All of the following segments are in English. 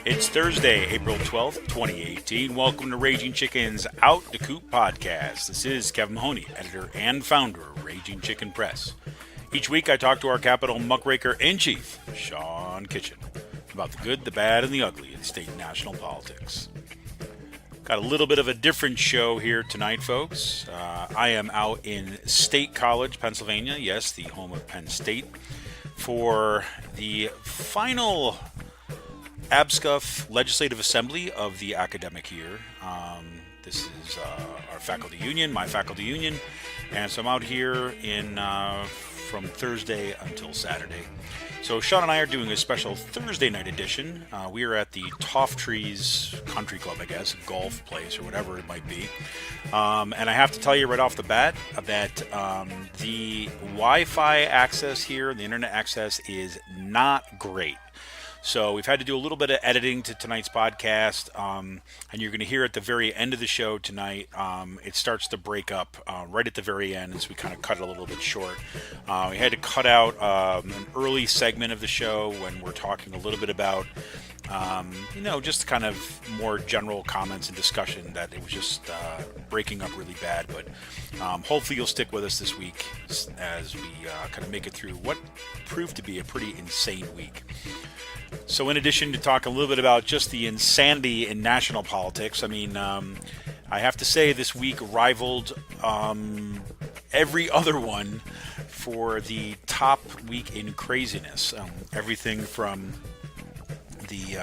It's Thursday, April 12th, 2018. Welcome to Raging Chicken's Out the Coop podcast. This is Kevin Mahoney, editor and founder of Raging Chicken Press. Each week I talk to our Capitol muckraker-in-chief, Sean Kitchen, about the good, the bad, and the ugly in state and national politics. Got a little bit of a different show here tonight, folks. I am out in State College, Pennsylvania, yes, the home of Penn State, for the final APSCUF Legislative Assembly of the academic year. This is our faculty union, my faculty union, and so I'm out here from Thursday until Saturday. So Sean and I are doing a special Thursday night edition. We are at the Toff Trees Country Club, I guess, golf place or whatever it might be. And I have to tell you right off the bat that the Wi-Fi access here, the internet access, is not great. So we've had to do a little bit of editing to tonight's podcast, and you're going to hear at the very end of the show tonight, it starts to break up right at the very end as we kind of cut it a little bit short. We had to cut out an early segment of the show when we're talking a little bit about, just kind of more general comments and discussion that it was just breaking up really bad. But hopefully you'll stick with us this week as we kind of make it through what proved to be a pretty insane week. So in addition to talk a little bit about just the insanity in national politics, I mean, I have to say this week rivaled every other one for the top week in craziness. Everything from the,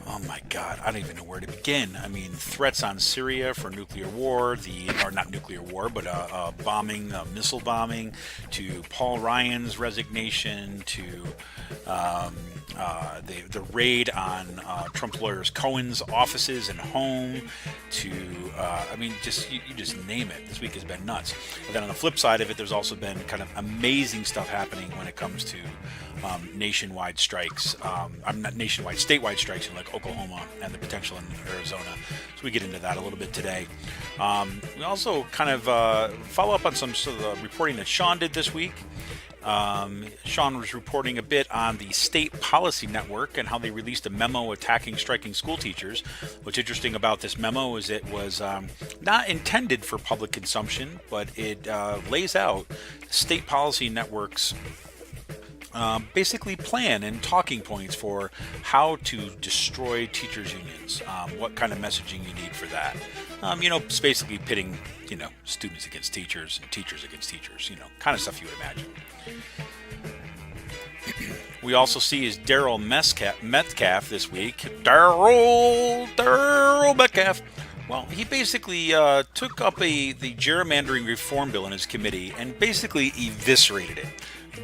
oh my God, I don't even know where to begin. I mean, threats on Syria for nuclear war, or not nuclear war, but bombing, missile bombing, to Paul Ryan's resignation, to the raid on Trump's lawyers Cohen's offices and home, to you just name it. This week has been nuts. And then on the flip side of it, there's also been kind of amazing stuff happening when it comes to nationwide strikes. Not nationwide, statewide strikes in like Oklahoma and the potential in Arizona. So we get into that a little bit today. We also kind of follow up on some sort of reporting that Sean did this week. Sean was reporting a bit on the State Policy Network and how they released a memo attacking striking school teachers. What's interesting about this memo is it was not intended for public consumption, but it lays out State Policy Network's basically plan and talking points for how to destroy teachers' unions, what kind of messaging you need for that. It's basically pitting, students against teachers and teachers against teachers, kind of stuff you would imagine. We also see is Daryl Metcalfe this week. Daryl Metcalfe. Well, he basically took up the gerrymandering reform bill in his committee and basically eviscerated it.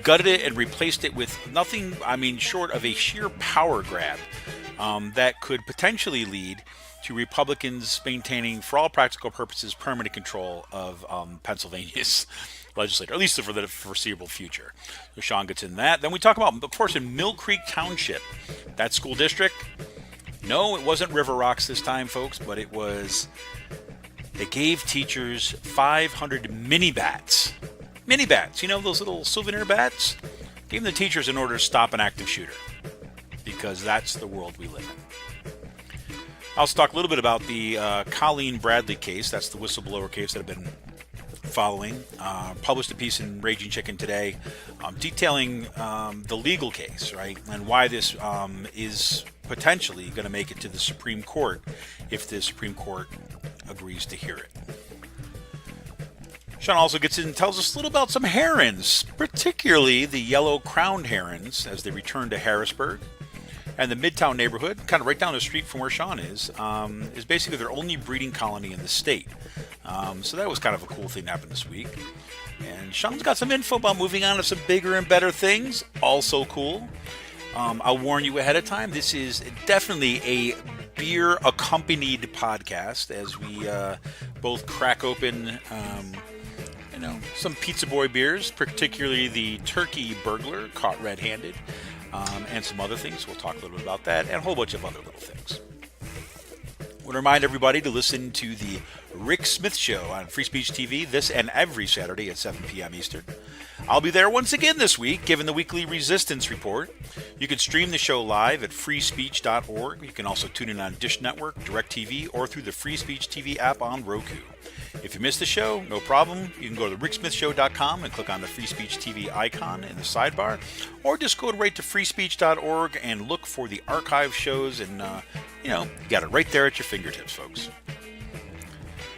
Gutted it and replaced it with nothing, short of a sheer power grab that could potentially lead to Republicans maintaining, for all practical purposes, permanent control of Pennsylvania's legislature, at least for the foreseeable future. So Sean gets in that. Then we talk about, of course, in Millcreek Township, that school district. No, it wasn't River Rocks this time, folks, but it was, they gave teachers 500 mini bats. Mini bats, those little souvenir bats? Gave them the teachers in order to stop an active shooter, because that's the world we live in. I'll also talk a little bit about the Colleen Bradley case. That's the whistleblower case that I've been following. Published a piece in Raging Chicken today detailing the legal case, right, and why this is potentially going to make it to the Supreme Court if the Supreme Court agrees to hear it. Sean also gets in and tells us a little about some herons, particularly the yellow-crowned herons as they return to Harrisburg. And the Midtown neighborhood, kind of right down the street from where Sean is basically their only breeding colony in the state. So that was kind of a cool thing that happened this week. And Sean's got some info about moving on to some bigger and better things. Also cool. I'll warn you ahead of time, this is definitely a beer-accompanied podcast as we both crack open some Pizza Boy beers, particularly the Turkey Burglar, caught red-handed, and some other things. We'll talk a little bit about that and a whole bunch of other little things. I want to remind everybody to listen to the Rick Smith Show on Free Speech TV this and every Saturday at 7 p.m. Eastern. I'll be there once again this week, giving the weekly Resistance Report. You can stream the show live at freespeech.org. You can also tune in on Dish Network, DirecTV, or through the Free Speech TV app on Roku. If you missed the show, no problem. You can go to ricksmithshow.com and click on the Free Speech TV icon in the sidebar, or just go right to freespeech.org and look for the archive shows, and you got it right there at your fingertips, folks.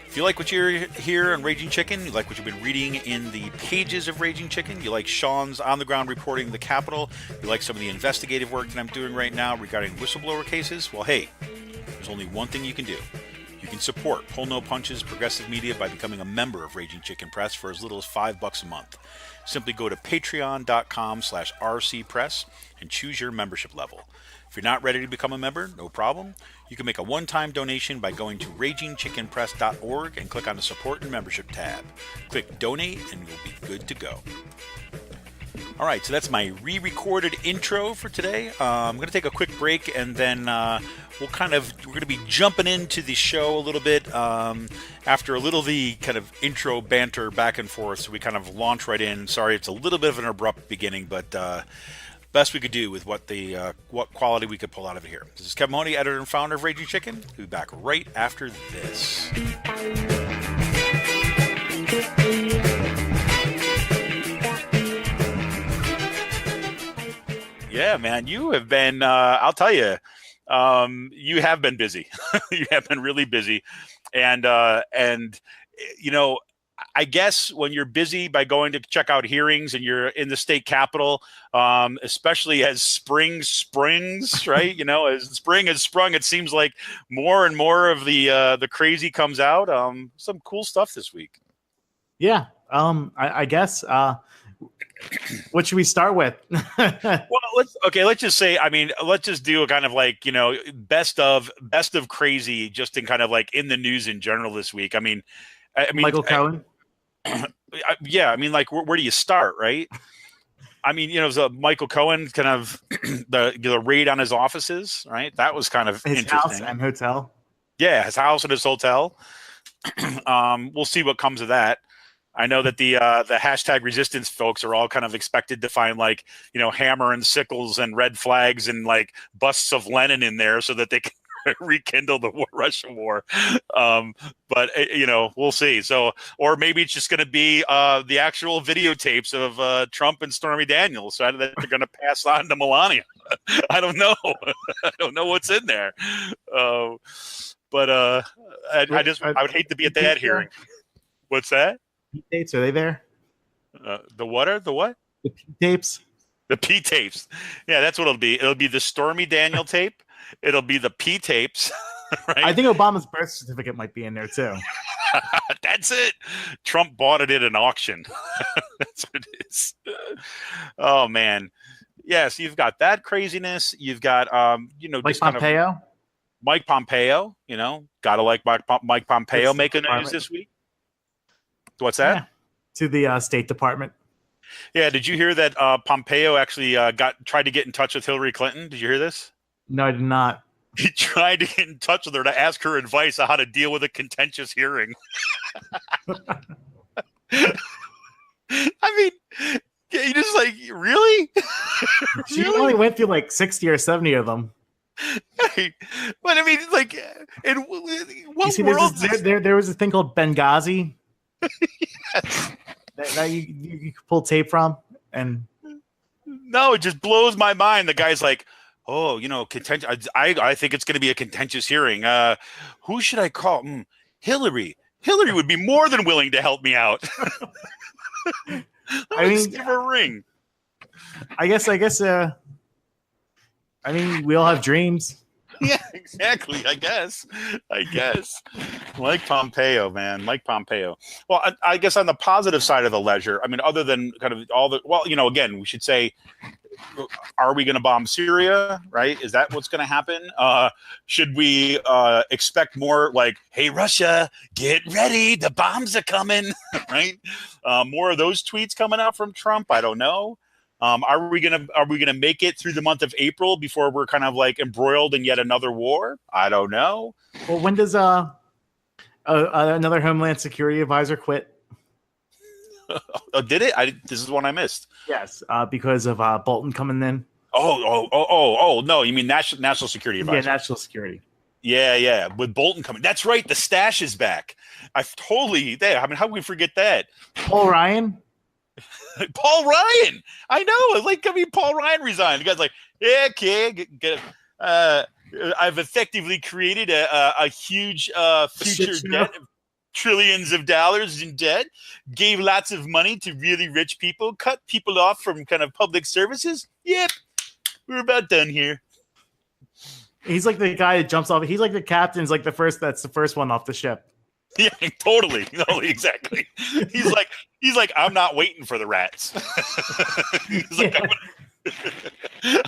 If you like what you're here on Raging Chicken, you like what you've been reading in the pages of Raging Chicken, you like Sean's on-the-ground reporting the Capitol, you like some of the investigative work that I'm doing right now regarding whistleblower cases, well, hey, there's only one thing you can do. You can support Pull No Punches Progressive Media by becoming a member of Raging Chicken Press for as little as $5 a month. Simply go to patreon.com/rcpress and choose your membership level. If you're not ready to become a member, no problem. You can make a one-time donation by going to ragingchickenpress.org and click on the Support and Membership tab. Click Donate and you'll be good to go. All right, so that's my re-recorded intro for today. I'm going to take a quick break, and then we're going to be jumping into the show a little bit after a little of the kind of intro banter back and forth. So we kind of launch right in. Sorry, it's a little bit of an abrupt beginning, but best we could do with what quality we could pull out of it here. This is Kevin Mahoney, editor and founder of Raging Chicken. We'll be back right after this. Yeah, man, you have been, I'll tell you, you have been busy. You have been really busy. And I guess when you're busy by going to check out hearings and you're in the state capitol, especially as spring springs, right? As spring has sprung, it seems like more and more of the crazy comes out. Some cool stuff this week. Yeah. I guess, what should we start with? Well, let's just say, let's just do a kind of like, best of crazy, just in kind of like in the news in general this week. Michael Cohen. Yeah. Where do you start? Right. So Michael Cohen kind of the raid on his offices, right? That was kind of his interesting. House and hotel. Yeah. His house and his hotel. We'll see what comes of that. I know that the hashtag resistance folks are all kind of expected to find hammer and sickles and red flags and like busts of Lenin in there so that they can rekindle the Russian war. But we'll see. So, or maybe it's just going to be the actual videotapes of Trump and Stormy Daniels so that they're going to pass on to Melania. I don't know. I don't know what's in there. But I would hate to be at that hearing. What's that? Tapes, are they there? The what? The what? The P tapes. The P tapes. Yeah, that's what it'll be. It'll be the Stormy Daniel tape. It'll be the P tapes. Right? I think Obama's birth certificate might be in there too. That's it. Trump bought it at an auction. That's what it is. Oh man. Yeah, so you've got that craziness. You've got Mike Pompeo. Mike Pompeo, gotta like Mike Pompeo making news this week. What's that? Yeah, to the State Department. Yeah, did you hear that Pompeo actually tried to get in touch with Hillary Clinton? Did you hear this? No, I did not. He tried to get in touch with her to ask her advice on how to deal with a contentious hearing. You just like, really? She only went through like 60 or 70 of them. But in what world? There was a thing called Benghazi. Yes. That you pull tape from, and no, it just blows my mind. The guy's like, oh, contentious. I think it's going to be a contentious hearing. Who should I call? Hillary. Hillary would be more than willing to help me out. Let's give her a ring. I guess. We all have dreams. Yeah, exactly. I guess. Mike Pompeo, man. Mike Pompeo. Well, I guess on the positive side of the ledger, other than kind of all the, again, we should say, are we going to bomb Syria? Right? Is that what's going to happen? Should we expect more like, hey, Russia, get ready. The bombs are coming. Right? More of those tweets coming out from Trump. I don't know. Are we gonna make it through the month of April before we're kind of like embroiled in yet another war? I don't know. Well, when does another Homeland Security advisor quit? Oh, did it? This is one I missed. Yes, because of Bolton coming in. No, you mean national security advisor? Yeah, national security. Yeah. With Bolton coming, that's right. The stash is back. I mean, how can we forget that? Paul Ryan. Paul Ryan. I know. Paul Ryan resigned. The guy's like, yeah, okay, I've effectively created a huge future debt of trillions of dollars in debt, gave lots of money to really rich people, cut people off from kind of public services. Yep, we're about done here. He's like the guy that jumps off. He's like the captain's like that's the first one off the ship. Yeah, totally. No, exactly. He's like, I'm not waiting for the rats. He's like,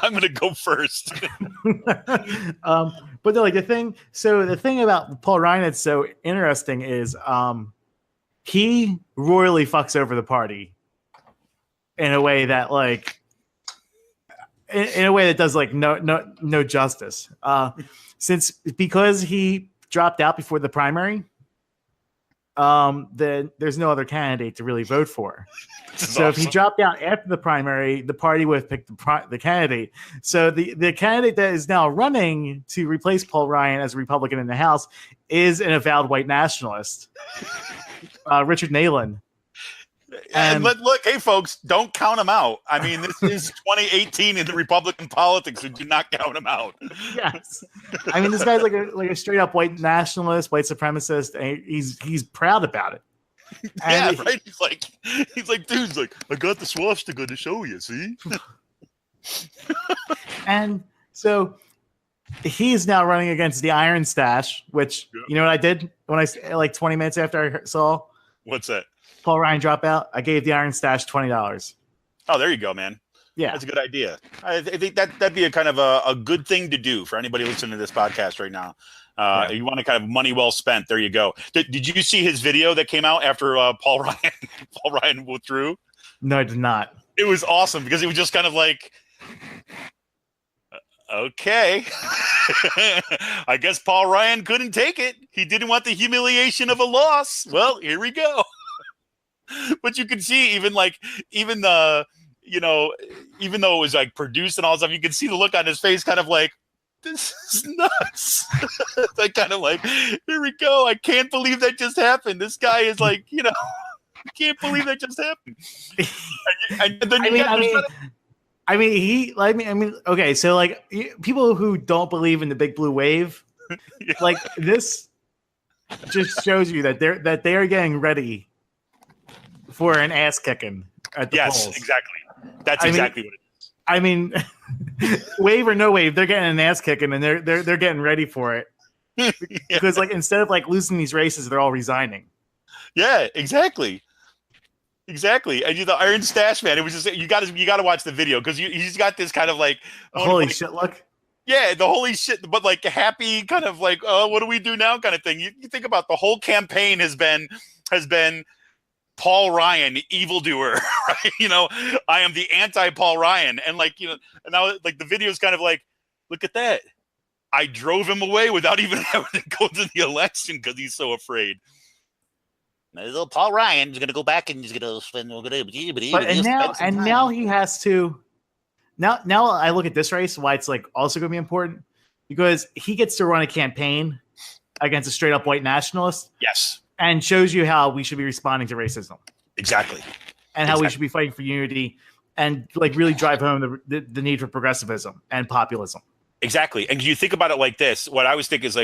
I'm gonna go first. But the thing about Paul Ryan that's so interesting is he royally fucks over the party in a way that does no justice. Because he dropped out before the primary, then there's no other candidate to really vote for. So awesome. If he dropped out after the primary, the party would have picked the candidate. So the candidate that is now running to replace Paul Ryan as a Republican in the House is an avowed white nationalist, Richard Neyland. And look, hey folks, don't count him out. I mean, this is 2018 in the Republican politics, so do not count him out. Yes, I mean, this guy's like a straight up white nationalist, white supremacist, and he's proud about it. And right. He's like, dude, I got the swastika to show you. See. And so he's now running against the Iron Stash, which you know what I did when I 20 minutes after I saw. What's that? Paul Ryan drop out. I gave the Iron Stash $20. Oh, there you go, man. Yeah, that's a good idea. I think that'd be a kind of a good thing to do for anybody listening to this podcast right now. You want to kind of money well spent. There you go. Did you see his video that came out after Paul Ryan withdrew? No, I did not. It was awesome because it was just kind of like, okay, I guess Paul Ryan couldn't take it. He didn't want the humiliation of a loss. Well, here we go. But you can see even though it was like produced and all stuff, you can see the look on his face, kind of like, this is nuts. Like kind of like, here we go. I can't believe that just happened. This guy is like, I can't believe that just happened. And then okay, so like people who don't believe in the big blue wave, like this just shows you that they are getting ready for an ass kicking at the polls. Yes, exactly. That's exactly what it is. I mean, wave or no wave, they're getting an ass kicking and they're getting ready for it. Because instead of losing these races, they're all resigning. Yeah, exactly. And the Iron Stash, man, it was just you got to watch the video because he's got this kind of holy shit look. Yeah, the holy shit, but happy kind of oh, what do we do now kind of thing. You think about the whole campaign has been Paul Ryan, evildoer, right? I am the anti-Paul Ryan. And and now the video is kind of look at that. I drove him away without even having to go to the election because he's so afraid. Little Paul Ryan's going to go back and he's going to spend. Now he has to. Now I look at this race, why it's also going to be important because he gets to run a campaign against a straight up white nationalist. Yes. And shows you how we should be responding to racism. Exactly. And how we should be fighting for unity and really drive home the need for progressivism and populism. Exactly. And you think about it like this, what I was thinking is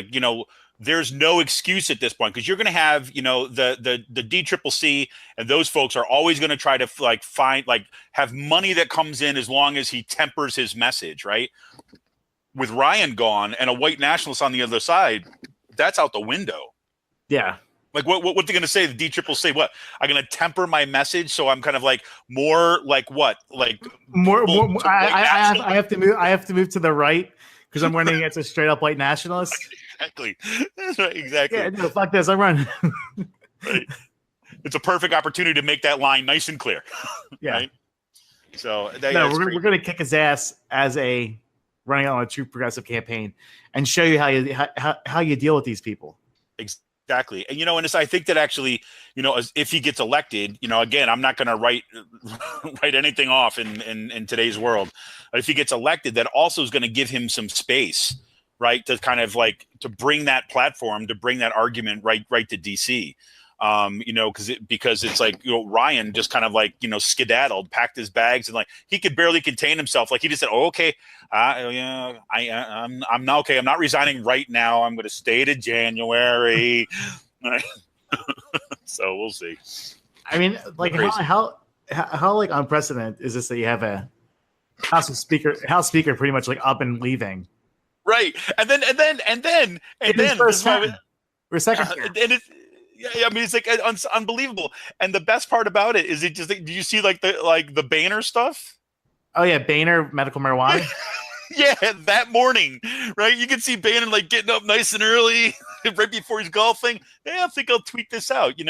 there's no excuse at this point because you're going to have, the DCCC and those folks are always going to try to find have money that comes in as long as he tempers his message, right? With Ryan gone and a white nationalist on the other side, that's out the window. Yeah. What they're going to say? The DCCC, what? I'm going to temper my message, so I'm kind of more what? More. I have to move to the right because I'm running against a straight up white nationalist. Exactly. That's right. Exactly. Yeah. No, fuck this. I run. Right. It's a perfect opportunity to make that line nice and clear. Yeah. Right? So we're going to kick his ass as a running on a true progressive campaign and show you how you deal with these people. Exactly. And, and I think that actually, if he gets elected, again, I'm not going to write anything off in today's world. But if he gets elected, that also is going to give him some space, right, to kind of like to bring that platform, to bring that argument right to DC. Because it's like, Ryan just kind of like, skedaddled, packed his bags, and like he could barely contain himself. Like he just said, "Oh, okay, I'm not okay. I'm not resigning right now. I'm going to stay to January." So we'll see. I mean, like how like unprecedented is this that you have a House Speaker pretty much like up and leaving, right? And then we're second, and it's. Yeah, I mean, it's like unbelievable. And the best part about it is, do you see like the Boehner stuff? Oh yeah, Boehner medical marijuana. Yeah, that morning, right? You can see Boehner like getting up nice and early, right before he's golfing. Yeah, I think I'll tweet this out.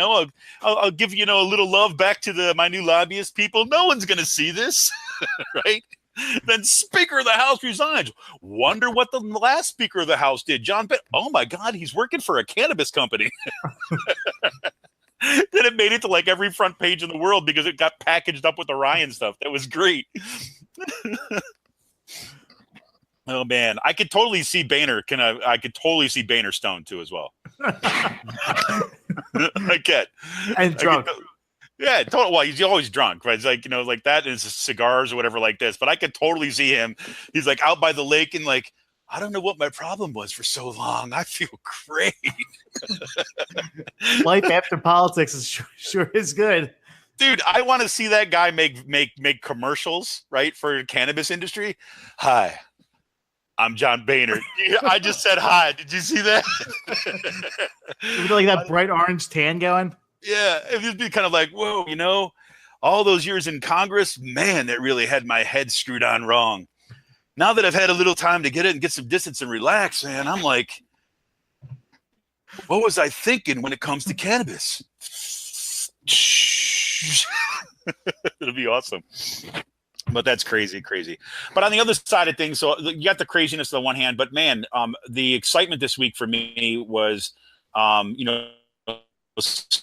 I'll give a little love back to my new lobbyist people. No one's gonna see this, right? Then Speaker of the House resigns. Wonder what the last Speaker of the House did. John Pitt. Oh my God, he's working for a cannabis company. Then it made it to like every front page in the world because it got packaged up with the Ryan stuff. That was great. Oh man, I could totally see Boehner. I could totally see Boehner stoned too as well. I get. And drunk. Yeah, totally. Well, he's always drunk, right? It's like, like that is cigars or whatever like this. But I could totally see him. He's like out by the lake and like, I don't know what my problem was for so long. I feel great. Life after politics is sure is good. Dude, I want to see that guy make commercials, right, for cannabis industry. Hi, I'm John Boehner. I just said hi. Did you see that? Like that bright orange tan going. Yeah, it would be kind of like, whoa, all those years in Congress, man, that really had my head screwed on wrong. Now that I've had a little time to get it and get some distance and relax, man, I'm like, what was I thinking when it comes to cannabis? It'll be awesome. But that's crazy. But on the other side of things, so you got the craziness on the one hand, but man, the excitement this week for me was,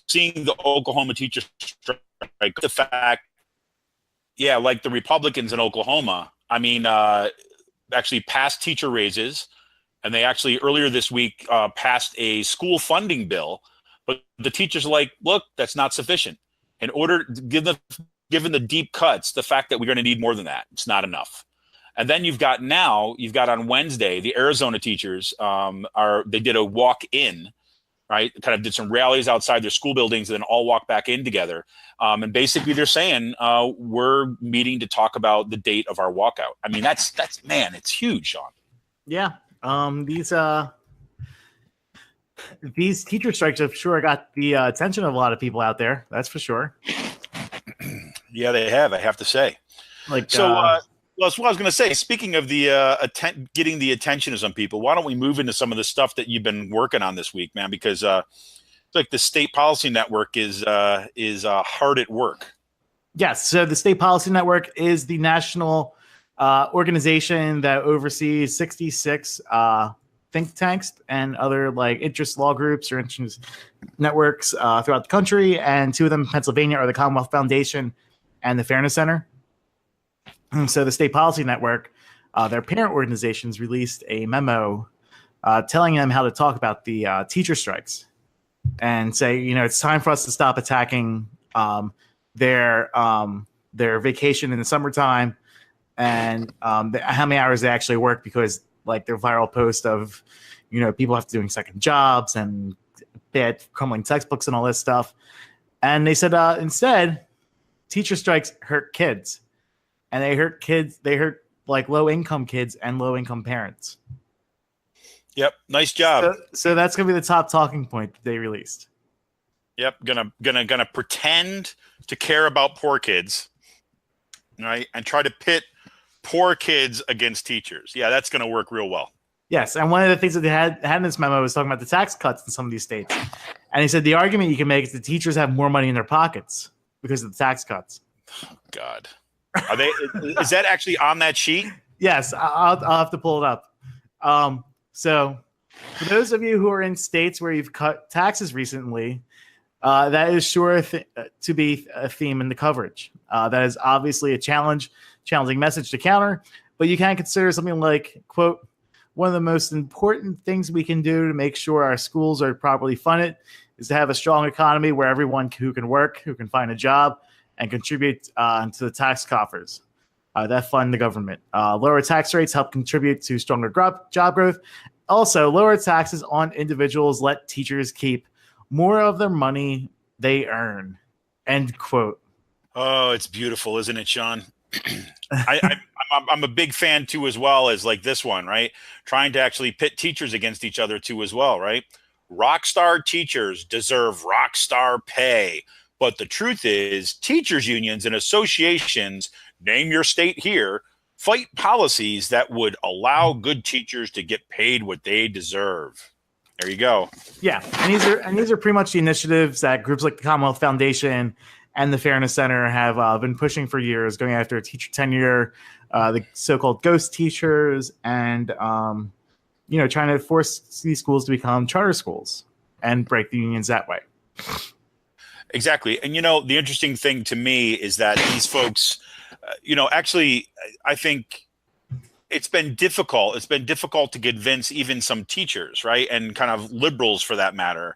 seeing the Oklahoma teachers strike. The fact, like the Republicans in Oklahoma, I mean, actually passed teacher raises, and they actually earlier this week passed a school funding bill. But the teachers are like, look, that's not sufficient. In order to given the deep cuts, the fact that we're going to need more than that, it's not enough. And then you've got on Wednesday, the Arizona teachers they did a walk-in. Right, kind of did some rallies outside their school buildings, and then all walk back in together. And basically, they're saying we're meeting to talk about the date of our walkout. I mean, that's man, it's huge, Sean. Yeah, these teacher strikes have sure got the attention of a lot of people out there. That's for sure. Yeah, they have. I have to say. Like so. Well, that's what I was going to say. Speaking of the getting the attention of some people, why don't we move into some of the stuff that you've been working on this week, man? Because it's like the State Policy Network is hard at work. Yes. So the State Policy Network is the national organization that oversees 66 think tanks and other like interest law groups or interest networks throughout the country. And two of them in Pennsylvania are the Commonwealth Foundation and the Fairness Center. So the State Policy Network, their parent organizations released a memo telling them how to talk about the teacher strikes and say, it's time for us to stop attacking their vacation in the summertime and how many hours they actually work, because like their viral post of, people have to doing second jobs and bad crumbling textbooks and all this stuff. And they said instead, teacher strikes hurt kids. And they hurt kids. They hurt like low-income kids and low-income parents. Yep, nice job. So that's gonna be the top talking point that they released. Yep, gonna pretend to care about poor kids, right? And try to pit poor kids against teachers. Yeah, that's gonna work real well. Yes, and one of the things that they had in this memo was talking about the tax cuts in some of these states. And he said the argument you can make is the teachers have more money in their pockets because of the tax cuts. Oh, God. Are they? Is that actually on that sheet? Yes, I'll have to pull it up. So For those of you who are in states where you've cut taxes recently, that is sure to be a theme in the coverage. That is obviously a challenging message to counter, but you can consider something like, quote, one of the most important things we can do to make sure our schools are properly funded is to have a strong economy where everyone who can work, who can find a job, and contribute to the tax coffers that fund the government. Lower tax rates help contribute to stronger job growth. Also, lower taxes on individuals let teachers keep more of their money they earn. End quote. Oh, it's beautiful, isn't it, Sean? I'm a big fan too, as well as like this one, right? Trying to actually pit teachers against each other too, as well, right? Rock star teachers deserve rock star pay. But the truth is, teachers unions and associations, name your state here, fight policies that would allow good teachers to get paid what they deserve. There you go. Yeah, and these are pretty much the initiatives that groups like the Commonwealth Foundation and the Fairness Center have been pushing for years, going after teacher tenure, the so-called ghost teachers, and trying to force these schools to become charter schools and break the unions that way. Exactly. And, the interesting thing to me is that these folks, actually, I think it's been difficult. It's been difficult to convince even some teachers, right? And kind of liberals for that matter,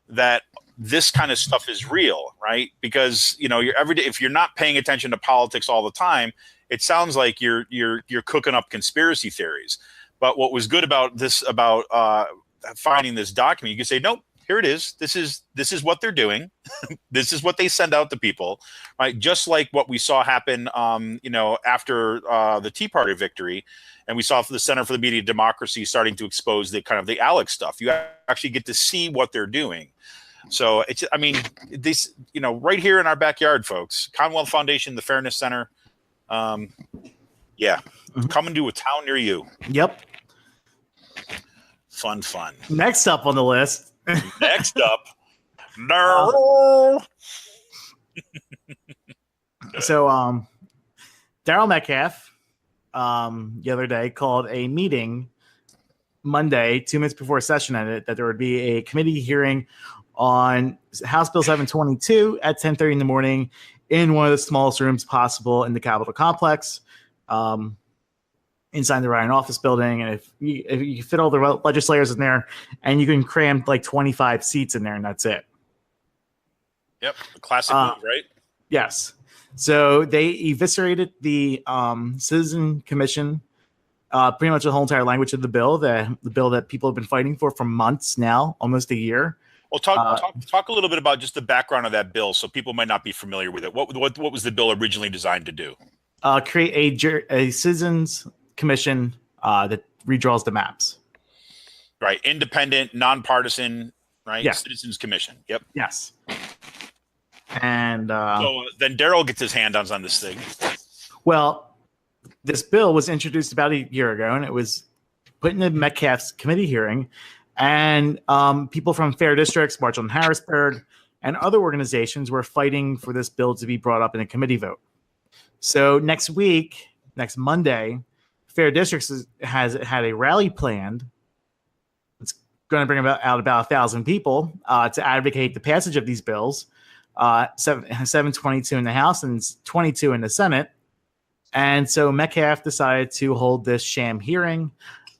that this kind of stuff is real, right? Because, you're every day, if you're not paying attention to politics all the time, it sounds like you're cooking up conspiracy theories. But what was good about this, about finding this document, you can say, nope, here it is. This is what they're doing. This is what they send out to people, right? Just like what we saw happen, after the Tea Party victory, and we saw the Center for the Media Democracy starting to expose the kind of the Alex stuff. You actually get to see what they're doing. So this, right here in our backyard, folks, Commonwealth Foundation, the Fairness Center, coming to a town near you. Yep. Fun. Next up on the list. No. So, Daryl Metcalfe, the other day called a meeting Monday, 2 minutes before session ended, that there would be a committee hearing on House Bill 722 at 10:30 in the morning in one of the smallest rooms possible in the Capitol complex, inside the Ryan office building. And if you fit all the legislators in there, and you can cram like 25 seats in there, and that's it. Yep, the classic move, right? Yes. So they eviscerated the Citizen Commission, pretty much the whole entire language of the bill, the bill that people have been fighting for months now, almost a year. Well, talk a little bit about just the background of that bill, so people might not be familiar with it. What was the bill originally designed to do? Create a Citizens Commission that redraws the maps. Right, independent, nonpartisan, right? Yeah. Citizens Commission. Yep. Yes. And so then Daryl gets his hand on this thing. Well, this bill was introduced about a year ago, and it was put in the Metcalfe's committee hearing. And people from fair districts, March on Harrisburg, and other organizations were fighting for this bill to be brought up in a committee vote. So next Monday, Fair Districts has had a rally planned. It's going to bring out about 1,000 people to advocate the passage of these bills. 722 in the House and 22 in the Senate. And so Metcalfe decided to hold this sham hearing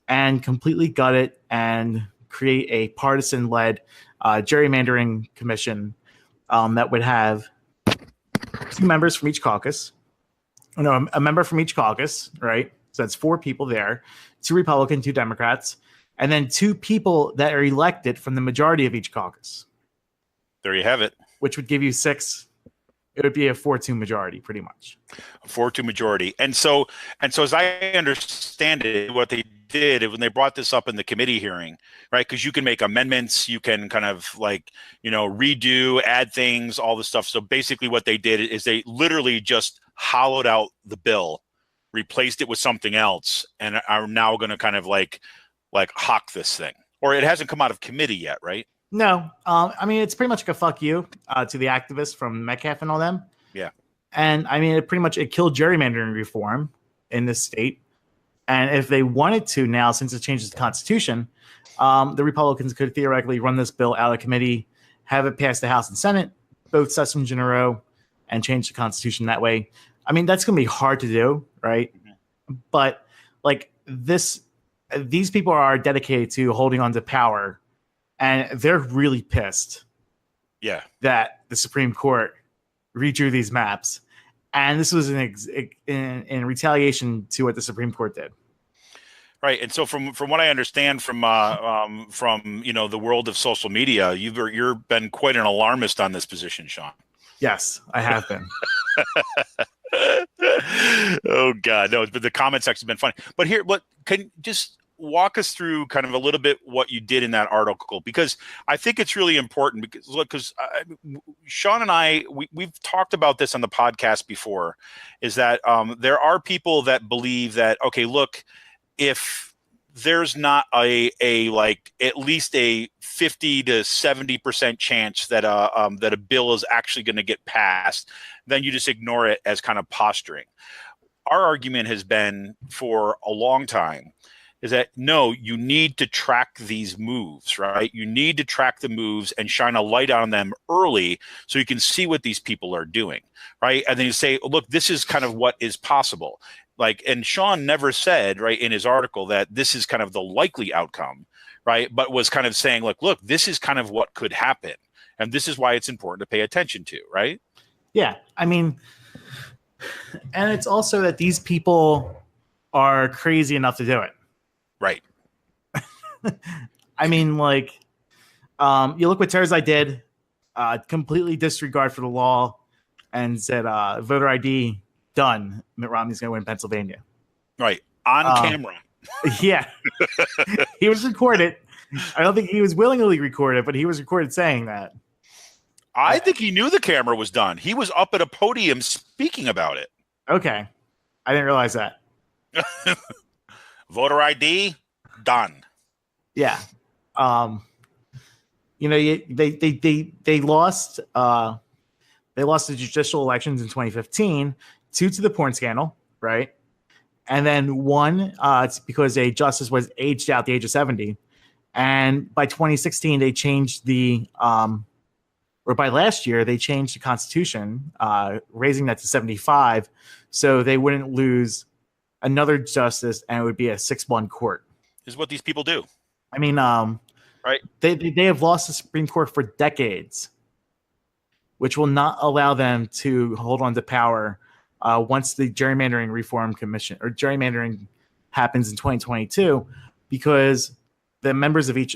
and completely gut it and create a partisan-led gerrymandering commission that would have two members from each caucus. No, a member from each caucus, right? So that's 4 people there, 2 Republican, 2 Democrats, and then 2 people that are elected from the majority of each caucus. There you have it. Which would give you 6. It would be a 4-2 majority, pretty much. A 4-2 majority. And so as I understand it, what they did when they brought this up in the committee hearing, right? Because you can make amendments, you can kind of redo, add things, all this stuff. So basically what they did is they literally just hollowed out the bill, replaced it with something else, and are now going to kind of like hawk this thing. Or it hasn't come out of committee yet, right? No, it's pretty much like a fuck you to the activists from Metcalfe and all them. Yeah. And it killed gerrymandering reform in this state. And if they wanted to now, since it changes the Constitution, the Republicans could theoretically run this bill out of committee, have it pass the House and Senate, both sessions in a row, and change the Constitution that way. I mean, that's going to be hard to do, right? Mm-hmm. But like these people are dedicated to holding on to power, and they're really pissed. Yeah, that the Supreme Court redrew these maps, and this was in retaliation to what the Supreme Court did. Right, and so from what I understand from the world of social media, you've been quite an alarmist on this position, Sean. Yes, I have been. Oh God, no! But the comment section has been funny. But here, can you just walk us through kind of a little bit what you did in that article, because I think it's really important. Because Sean and I we've talked about this on the podcast before, is that there are people that believe that, okay, look, if there's not a like at least a 50 to 70% chance that a bill is actually going to get passed, then you just ignore it as kind of posturing. Our argument has been for a long time is that no, you need to track these moves, right? You need to track the moves and shine a light on them early so you can see what these people are doing, right? And then you say, look, this is kind of what is possible. Like, and Sean never said, right, in his article that this is kind of the likely outcome, right? But was kind of saying, like, look, this is kind of what could happen. And this is why it's important to pay attention to, right? Yeah. I mean, and it's also that these people are crazy enough to do it. Right. I mean, like, you look what Thursday did, completely disregard for the law and said, voter ID done. Mitt Romney's going to win Pennsylvania. Right. On camera. Yeah. He was recorded. I don't think he was willingly recorded, but he was recorded saying that. I think he knew the camera was done. He was up at a podium speaking about it. Okay. I didn't realize that. Voter ID done. Yeah. They lost the judicial elections in 2015 due to the porn scandal, right? And then one, it's because a justice was aged out the age of 70. And by 2016, they changed or by last year, they changed the Constitution, raising that to 75, so they wouldn't lose another justice, and it would be a 6-1 court. This is what these people do. I mean, right? They have lost the Supreme Court for decades, which will not allow them to hold on to power once the gerrymandering reform commission or gerrymandering happens in 2022, because the members of each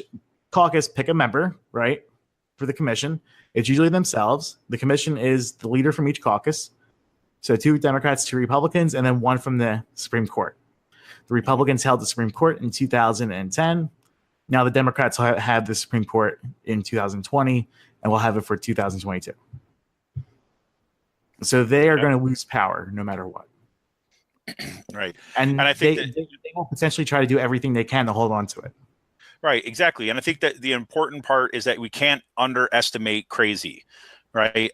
caucus pick a member, right, for the commission. It's usually themselves. The commission is the leader from each caucus. So 2 Democrats, 2 Republicans, and then 1 from the Supreme Court. The Republicans held the Supreme Court in 2010. Now the Democrats have the Supreme Court in 2020, and will have it for 2022. So they are going to lose power no matter what. Right. And I think they will potentially try to do everything they can to hold on to it. Right, exactly. And I think that the important part is that we can't underestimate crazy. Right.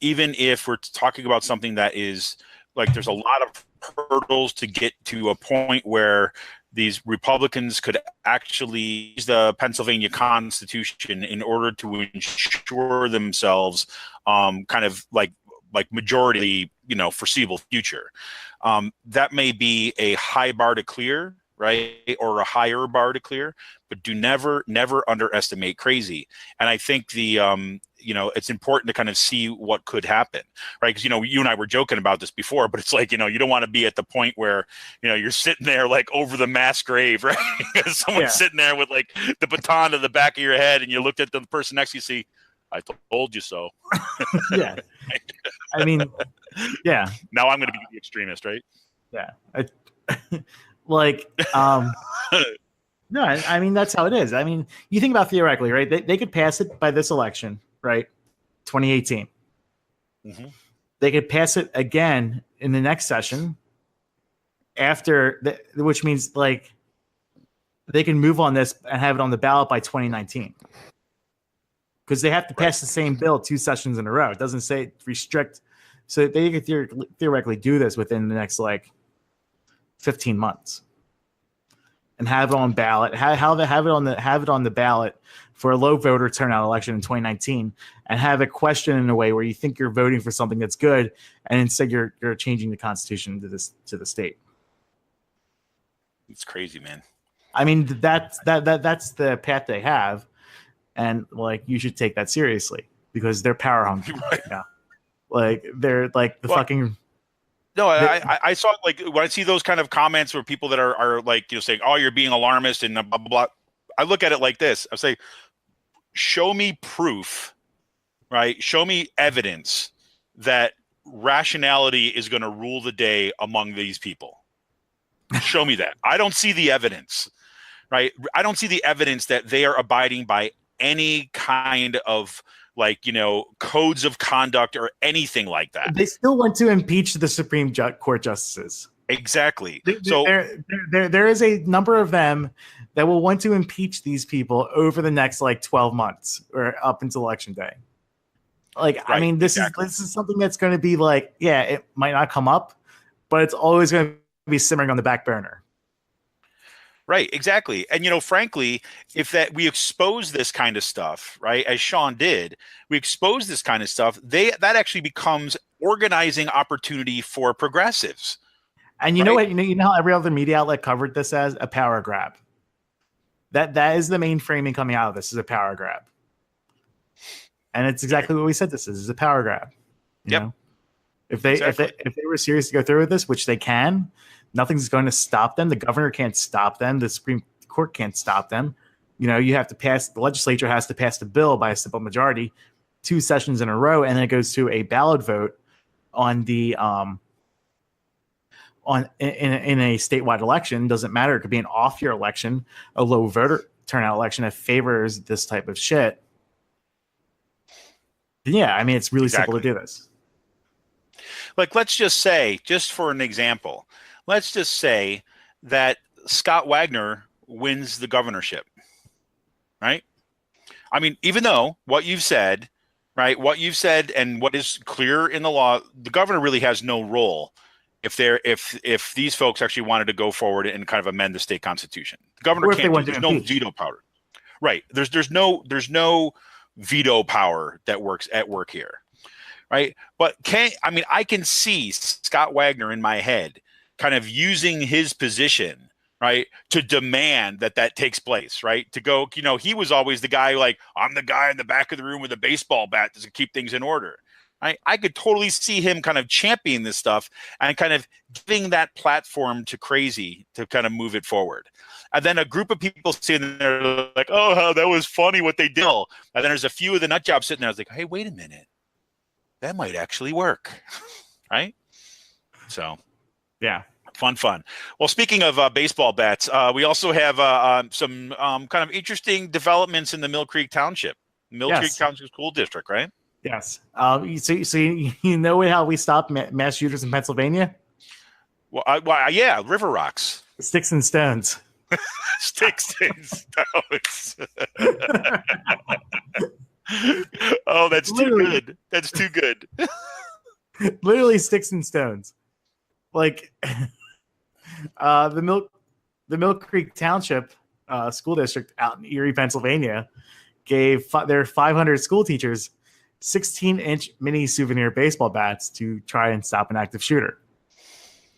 Even if we're talking about something that is like there's a lot of hurdles to get to a point where these Republicans could actually use the Pennsylvania Constitution in order to ensure themselves kind of like majority, foreseeable future. That may be a high bar to clear, right? Or a higher bar to clear, but do never underestimate crazy. And I think it's important to kind of see what could happen, right? Because, you and I were joking about this before, but it's like, you don't want to be at the point where, you're sitting there like over the mass grave, right? Someone's sitting there with like the baton to the back of your head, and you looked at the person next to you, see, I told you so. Yeah. I mean, yeah. Now I'm going to be the extremist, right? Yeah. No, I mean, that's how it is. I mean, you think about theoretically, right? They could pass it by this election, right? 2018. Mm-hmm. They could pass it again in the next session which means like they can move on this and have it on the ballot by 2019. Because they have to pass the same bill 2 sessions in a row. It doesn't say restrict. So they could theoretically do this within the next 15 months. and have it on ballot, have it on the ballot for a low voter turnout election in 2019, and have it questioned in a way where you think you're voting for something that's good, and instead you're changing the Constitution to the state. It's crazy, man. I mean, that's the path they have, and like you should take that seriously because they're power hungry right now. Like they're like fucking. No, I saw like when I see those kind of comments where people that are like saying, "Oh, you're being alarmist" and blah blah blah. I look at it like this. I say, show me proof, right? Show me evidence that rationality is going to rule the day among these people. Show me that. I don't see the evidence, right? I don't see the evidence that they are abiding by any kind of codes of conduct or anything like that. They still want to impeach the Supreme Court justices. Exactly. So there is a number of them that will want to impeach these people over the next 12 months or up until election day. Right, I mean, this is something that's going to be it might not come up, but it's always going to be simmering on the back burner. Right, exactly. And, frankly, if we expose this kind of stuff, right, as Sean did, we expose this kind of stuff, that actually becomes organizing opportunity for progressives. And you know what? You know how every other media outlet covered this as a power grab. That is the main framing coming out of this, is a power grab. And it's exactly what we said this is a power grab. You know? If they were serious to go through with this, which they can, nothing's going to stop them. The governor can't stop them. The Supreme Court can't stop them. You have to pass. The legislature has to pass the bill by a simple majority, 2 sessions in a row, and then it goes to a ballot vote on the in a statewide election. Doesn't matter. It could be an off-year election, a low voter turnout election that favors this type of shit. Yeah, I mean, it's really simple to do this. Let's just say, just for an example, let's just say that Scott Wagner wins the governorship, right? I mean, even though what you've said, right, and what is clear in the law, the governor really has no role if these folks actually wanted to go forward and kind of amend the state constitution. The governor can't. There's no veto power, right? There's no veto power that works at work here, right? But I can see Scott Wagner in my head kind of using his position, right, to demand that takes place, right? To go, he was always the guy I'm the guy in the back of the room with a baseball bat to keep things in order. I could totally see him kind of championing this stuff and kind of giving that platform to Crazy to kind of move it forward. And then a group of people sitting there like, oh, that was funny what they did. And then there's a few of the nut jobs sitting there. I was like, hey, wait a minute. That might actually work. Right? So, yeah. Fun. Well, speaking of baseball bats, we also have some kind of interesting developments in the Millcreek Township Township School District, right? Yes. So you know how we stopped mass shooters in Pennsylvania? Well, yeah, river rocks. Sticks and stones. Sticks and stones. Oh, that's too good. That's too good. Literally sticks and stones. The Millcreek Township School District out in Erie, Pennsylvania, gave their 500 school teachers 16-inch mini souvenir baseball bats to try and stop an active shooter.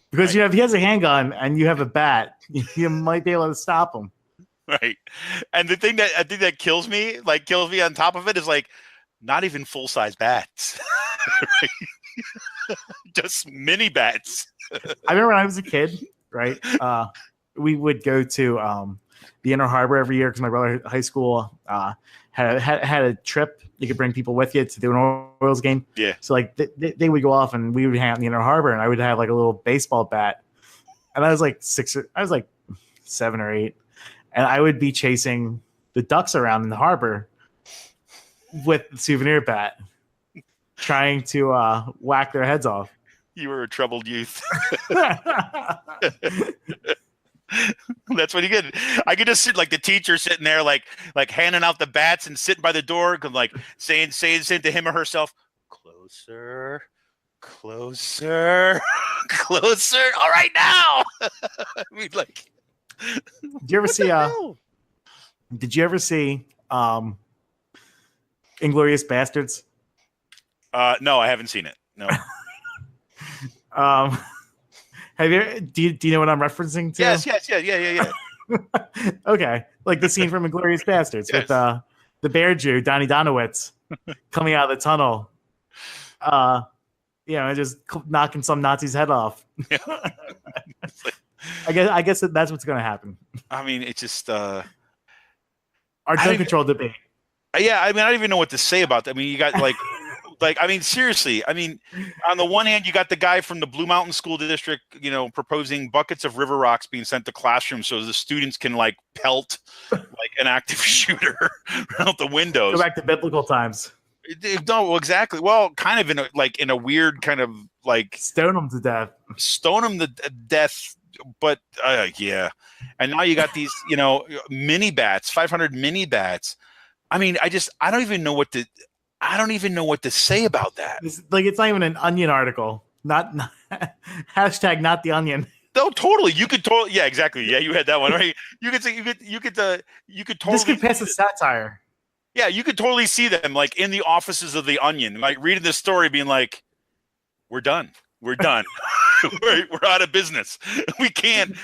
Because if he has a handgun and you have a bat, you might be able to stop him. Right. And the thing that I think that kills me on top of it is not even full-size bats. Just mini bats. I remember when I was a kid, right? We would go to the Inner Harbor every year because my brother at high school had a trip. You could bring people with you to do an Orioles game. Yeah. So they would go off and we would hang out in the Inner Harbor and I would have a little baseball bat. And I was I was 7 or 8. And I would be chasing the ducks around in the harbor with the souvenir bat, trying to whack their heads off. You were a troubled youth. That's what you get. I could just sit the teacher sitting there, handing out the bats and sitting by the door, saying to him or herself, closer, closer, closer. All right, now. Did you ever see? Did you ever see Inglorious Bastards? No, I haven't seen it. No. Have you? Do you know what I'm referencing to? Yes. Yeah. Okay, like the scene from Inglorious Bastards Yes. with the bear Jew Donnie Donowitz coming out of the tunnel. Just knocking some Nazi's head off. Yeah. I guess that's what's going to happen. I mean, it's just our gun control debate. Yeah, I mean, I don't even know what to say about that. I mean, you got like, I mean, seriously. I mean, on the one hand, you got the guy from the Blue Mountain School District, proposing buckets of river rocks being sent to classrooms so the students can like pelt like an active shooter out the windows. Go back to biblical times. No, well, exactly. Well, kind of in a weird kind of like stone them to death. But yeah, and now you got these, mini bats, 500 mini bats. I mean, I don't even know what to say about that. It's not even an Onion article. Not hashtag not the Onion. No, totally. You could totally. Yeah, exactly. Yeah, you had that one right. You could totally. This could pass a satire. Yeah, you could totally see them like in the offices of the Onion, like reading this story, being like, "We're done. We're done. we're out of business. We can't.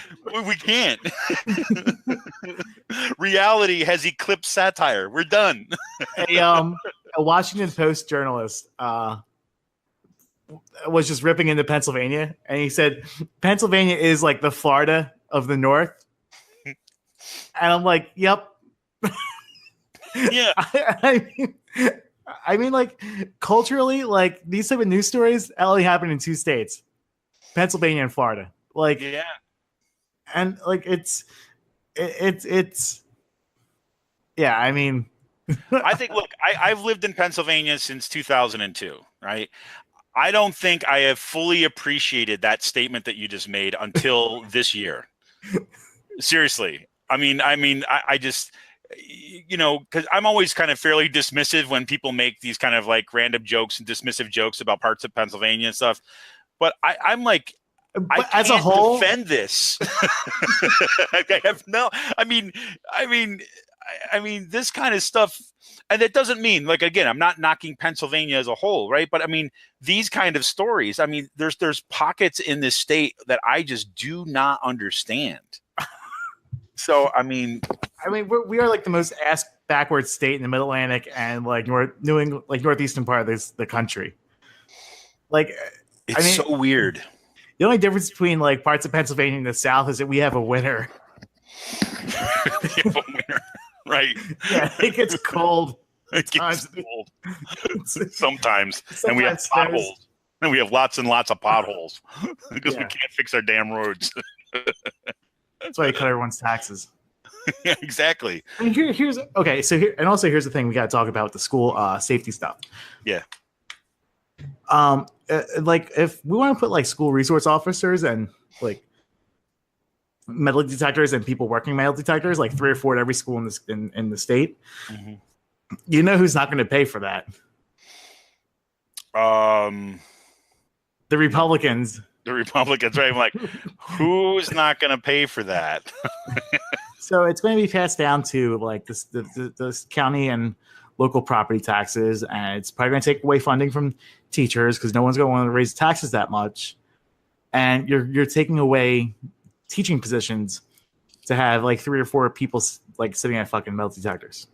Reality has eclipsed satire. We're done." A Washington Post journalist was just ripping into Pennsylvania, and he said Pennsylvania is like the Florida of the North, and I'm like, "Yep." Yeah. I mean, like culturally, like these type of news stories only happen in two states, Pennsylvania and Florida. Like, yeah, and like it's yeah. I mean, I think. Look, I've lived in Pennsylvania since 2002. Right. I don't think I have fully appreciated that statement that you just made until this year. Seriously, I just. Because I'm always kind of fairly dismissive when people make these kind of like random jokes and dismissive jokes about parts of Pennsylvania and stuff. But I'm like, I can't as a whole defend this. I have no. I mean, this kind of stuff, and it doesn't mean like again, I'm not knocking Pennsylvania as a whole, right? But I mean, these kind of stories. I mean, there's pockets in this state that I just do not understand. So I mean, we are like the most ass backwards state in the Mid Atlantic and like New England, like northeastern part of the country. Like, it's so weird. The only difference between like parts of Pennsylvania and the South is that we have a winter. Right? Yeah, it gets cold. It gets cold sometimes, and we have potholes, and we have lots and lots of potholes because we can't fix our damn roads. That's why you cut everyone's taxes. Yeah, exactly. I mean, here's okay. So here's the thing we got to talk about the school safety stuff. Yeah. Like if we want to put like school resource officers and like metal detectors and people working metal detectors, like 3 or 4 at every school in the state, you know who's not going to pay for that? The Republicans. The Republicans, right? I'm like, who's not going to pay for that? So it's going to be passed down to like the county and local property taxes, and it's probably going to take away funding from teachers because no one's going to want to raise taxes that much, and you're taking away teaching positions to have like 3 or 4 people like sitting at fucking metal detectors.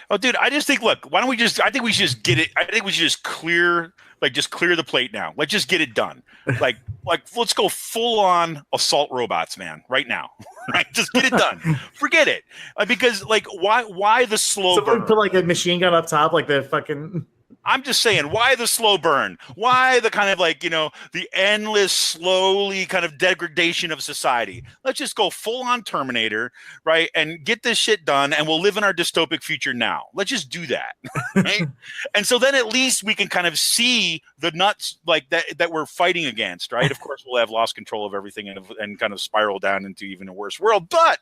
Oh, dude, I just think, look, why don't we just, I think we should just get it. I think we should just clear the plate now. Let's just get it done. Like let's go full on assault robots, man, right now. Right? Just get it done. Forget it. Because like, why the slow burn? Put like a machine gun up top, like the fucking. I'm just saying, why the slow burn? Why the kind of like, the endless, slowly kind of degradation of society? Let's just go full on Terminator, right? And get this shit done, and we'll live in our dystopic future now. Let's just do that, right? And so then at least we can kind of see the nuts like that we're fighting against, right? Of course, we'll have lost control of everything and kind of spiral down into even a worse world. But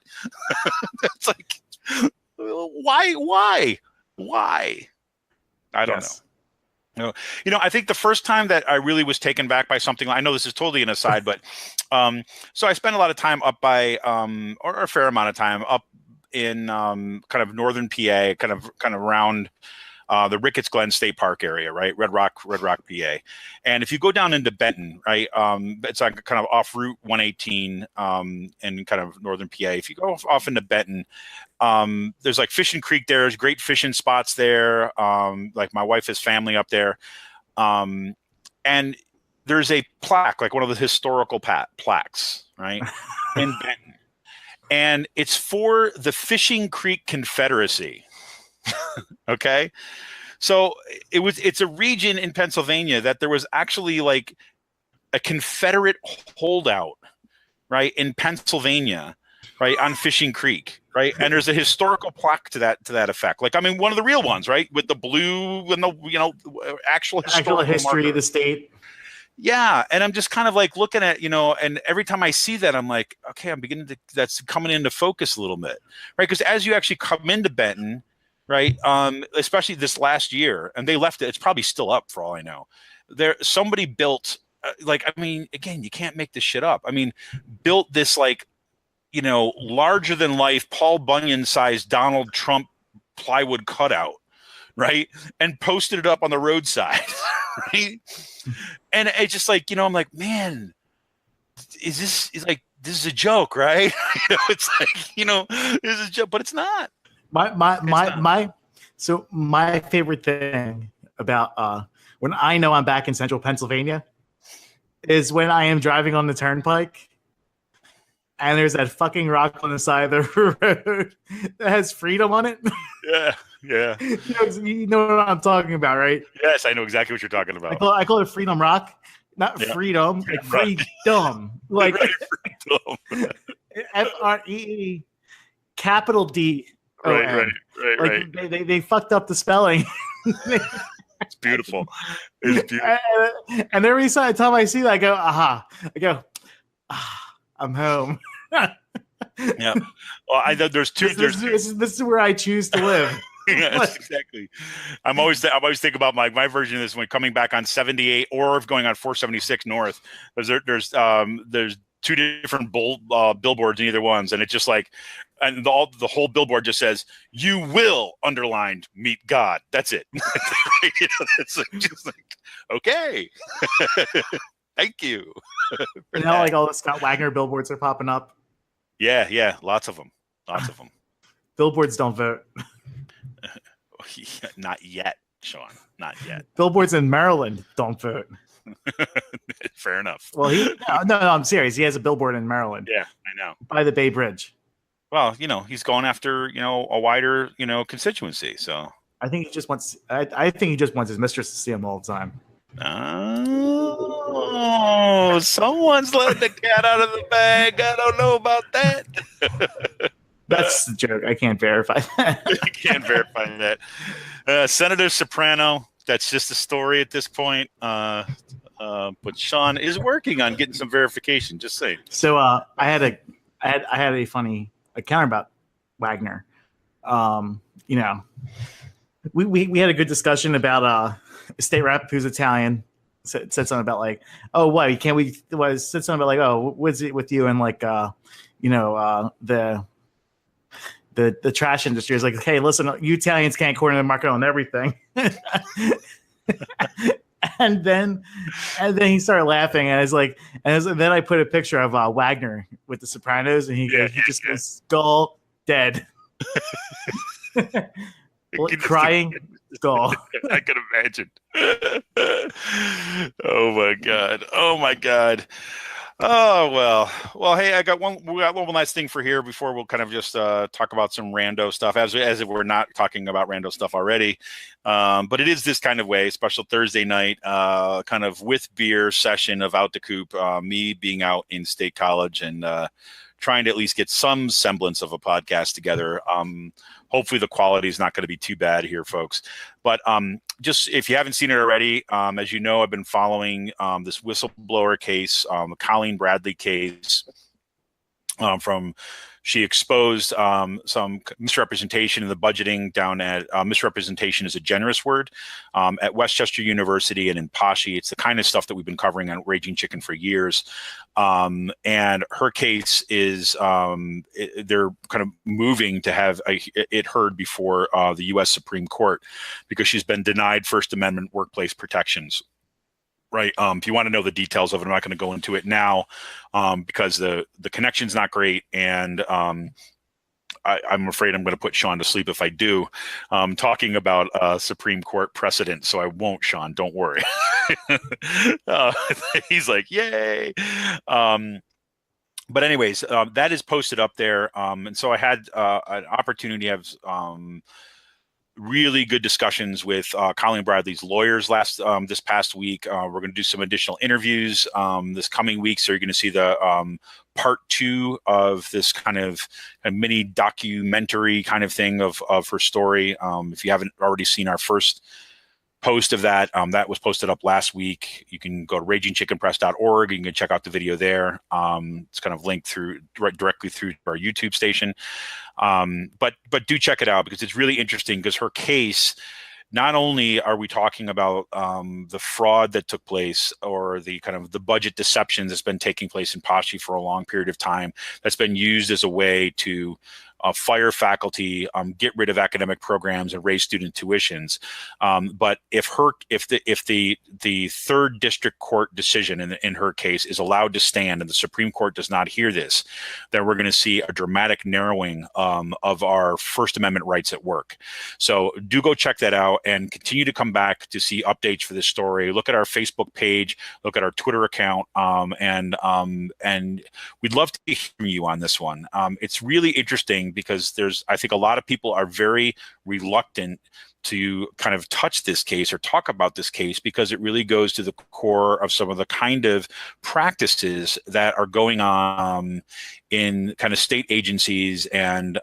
it's like, why? I don't know. No, I think the first time that I really was taken back by something, I know this is totally an aside, but so I spent a lot of time up by, or a fair amount of time up in kind of northern PA, kind of around the Ricketts Glen State Park area, right? Red Rock, PA. And if you go down into Benton, right, it's like kind of off Route 118 in kind of northern PA. If you go off into Benton, there's like Fishing Creek there. There's great fishing spots there. Like my wife has family up there. And there's a plaque, like one of the historical plaques, right, in Benton. And it's for the Fishing Creek Confederacy. Okay. So it's a region in Pennsylvania that there was actually like a Confederate holdout, right, in Pennsylvania, right, on Fishing Creek, right? And there's a historical plaque to that effect. Like, I mean, one of the real ones, right, with the blue and the actual history of the state. Yeah, and I'm just kind of like looking at, and every time I see that, I'm like, okay, I'm beginning to, that's coming into focus a little bit, right? Because as you actually come into Benton, right, especially this last year, and they left it, it's probably still up for all I know. Somebody built, I mean, again, you can't make this shit up. I mean, built this like, larger than life Paul Bunyan sized Donald Trump plywood cutout, right, and posted it up on the roadside, right? And it's just like, I'm like, man, this is a joke, right? It's like, this is a joke, but it's not. So my favorite thing about when I know I'm back in central Pennsylvania is when I am driving on the turnpike and there's that fucking rock on the side of the road that has freedom on it. Yeah. You know what I'm talking about, right? Yes, I know exactly what you're talking about. I call it Freedom Rock, not freedom, like freedom. Like freedom. FREE, capital D. Right. They fucked up the spelling. It's beautiful. It's beautiful. And every time I see that, I go, aha. I go, I'm home. Yeah. Well, there's two. This is where I choose to live. Yes, exactly. I'm always thinking about my version of this when coming back on 78 or going on 476 north. There's two different billboards in either ones, and it's just like, and the whole billboard just says, "You will underlined meet God." That's it. It's just like, okay, thank you. Now, like all the Scott Wagner billboards are popping up. Yeah, lots of them. Billboards don't vote. Not yet, Sean. Not yet. Billboards in Maryland don't vote. Fair enough. Well, no, I'm serious. He has a billboard in Maryland. Yeah, I know. By the Bay Bridge. Well, he's going after, a wider, constituency. So I think he just wants. I think he just wants his mistress to see him all the time. Oh, someone's letting the cat out of the bag. I don't know about that. That's the joke. I can't verify that. You can't verify that. Senator Soprano. That's just a story at this point. But Sean is working on getting some verification. Just saying. So I had a funny encounter about Wagner. We had a good discussion about a state rep who's Italian. Said something about like, oh, why can't we? Said something about like, oh, what's it with you and like, the trash industry is like, hey, listen, you Italians can't corner the market on everything. and then he started laughing, and I was like, and then I put a picture of Wagner with the Sopranos, and he just goes skull dead, crying skull. I can imagine. Oh my god. Oh well. Hey, we got one last thing for here before we'll kind of just talk about some rando stuff, as if we're not talking about rando stuff already. But it is this kind of way, special Thursday night, kind of with beer session of Out the Coop. Me being out in State College and trying to at least get some semblance of a podcast together. Hopefully the quality is not going to be too bad here, folks. But just if you haven't seen it already, as you know, I've been following this whistleblower case, the Colleen Bradley case from She exposed some misrepresentation in the budgeting down at misrepresentation is a generous word at Westchester University and in Pashy. It's the kind of stuff that we've been covering on Raging Chicken for years. And her case is they're kind of moving to have it heard before the U.S. Supreme Court because she's been denied First Amendment workplace protections. Right. If you want to know the details of it, I'm not going to go into it now because the connection's not great. And I'm afraid I'm going to put Sean to sleep if I do, talking about Supreme Court precedent. So I won't, Sean. Don't worry. He's like, yay. But anyways, that is posted up there. And so I had an opportunity to have really good discussions with Colleen Bradley's lawyers this past week. We're going to do some additional interviews this coming week. So you're going to see the part 2 of this kind of a mini documentary kind of thing of her story. If you haven't already seen our first post of that, that was posted up last week. You can go to ragingchickenpress.org. You can check out the video there. It's kind of linked directly through our YouTube station. But do check it out because it's really interesting because her case, not only are we talking about the fraud that took place or the kind of the budget deception that's been taking place in Pashy for a long period of time, that's been used as a way to fire faculty, get rid of academic programs, and raise student tuitions. But if the third district court decision in her case is allowed to stand and the Supreme Court does not hear this, then we're going to see a dramatic narrowing of our First Amendment rights at work. So do go check that out and continue to come back to see updates for this story. Look at our Facebook page, look at our Twitter account, and we'd love to hear from you on this one. It's really interesting because I think a lot of people are very reluctant to kind of touch this case or talk about this case because it really goes to the core of some of the kind of practices that are going on in kind of state agencies and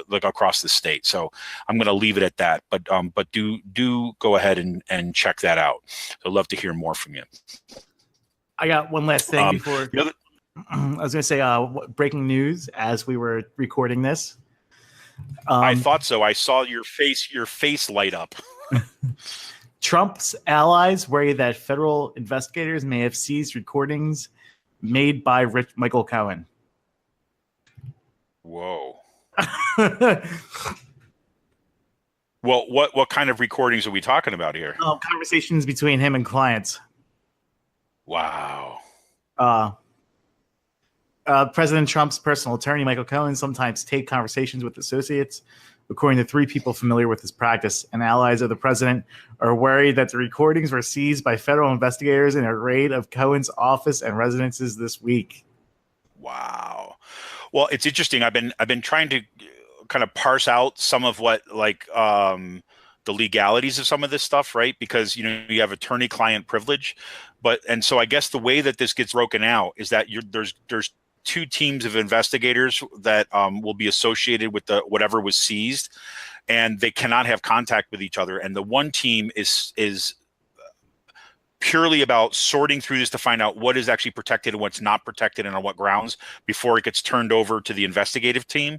like across the state. So I'm going to leave it at that, but do go ahead and check that out. I'd love to hear more from you. I got one last thing before. I was going to say breaking news as we were recording this. I thought so. I saw your face light up. Trump's allies worry that federal investigators may have seized recordings made by Michael Cohen. Whoa. Well, what kind of recordings are we talking about here? Conversations between him and clients. Wow. President Trump's personal attorney, Michael Cohen, sometimes taped conversations with associates. According to 3 people familiar with his practice, and allies of the president are worried that the recordings were seized by federal investigators in a raid of Cohen's office and residences this week. Wow. Well, it's interesting. I've been trying to kind of parse out some of what the legalities of some of this stuff, right? Because you have attorney-client privilege, and so I guess the way that this gets broken out is that there's 2 teams of investigators that will be associated with whatever was seized, and they cannot have contact with each other. And the one team is purely about sorting through this to find out what is actually protected and what's not protected and on what grounds before it gets turned over to the investigative team.